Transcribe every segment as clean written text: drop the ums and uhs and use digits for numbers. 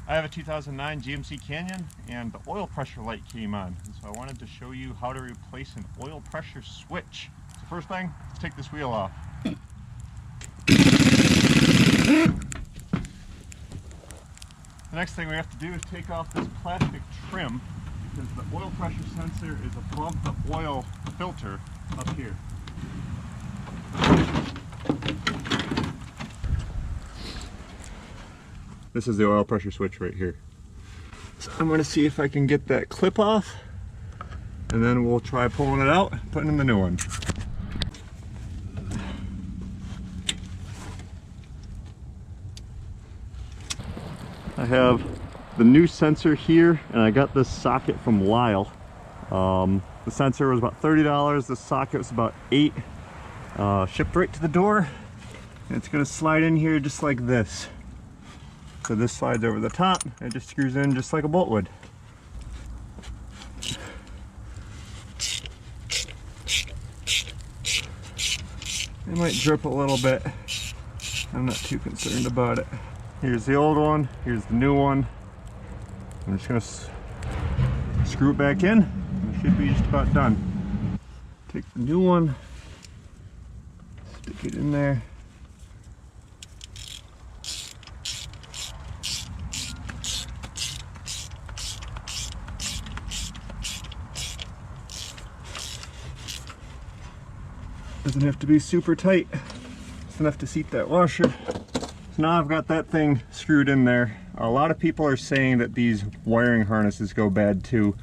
I have a 2009 GMC Canyon and the oil pressure light came on. And so I wanted to show you how to replace an oil pressure switch. So first thing, let's take this wheel off. The next thing we have to do is take off this plastic trim because the oil pressure sensor is above the oil filter up here. This is the oil pressure switch right here. So I'm going to see if I can get that clip off, and then we'll try pulling it out and putting in the new one. I have the new sensor here, and I got this socket from Lyle. The sensor was about $30, the socket was about $8. Shipped right to the door, and it's going to slide in here just like this. So this slides over the top and it just screws in just like a bolt would. It might drip a little bit. I'm not too concerned about it. Here's the old one, here's the new one. I'm just going to screw it back in and it should be just about done. Take the new one, stick it in there. Doesn't have to be super tight. It's enough to seat that washer. So now I've got that thing screwed in there. A lot of people are saying that these wiring harnesses go bad too.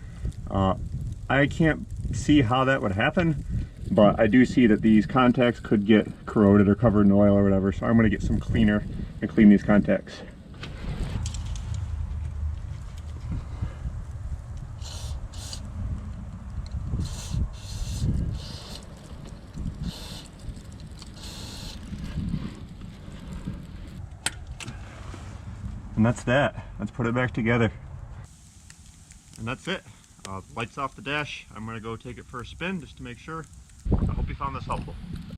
I can't see how that would happen, but I do see that these contacts could get corroded or covered in oil or whatever, so I'm going to get some cleaner and clean these contacts. And that's that. Let's put it back together. And that's it. Lights off the dash. I'm going to go take it for a spin just to make sure. I hope you found this helpful.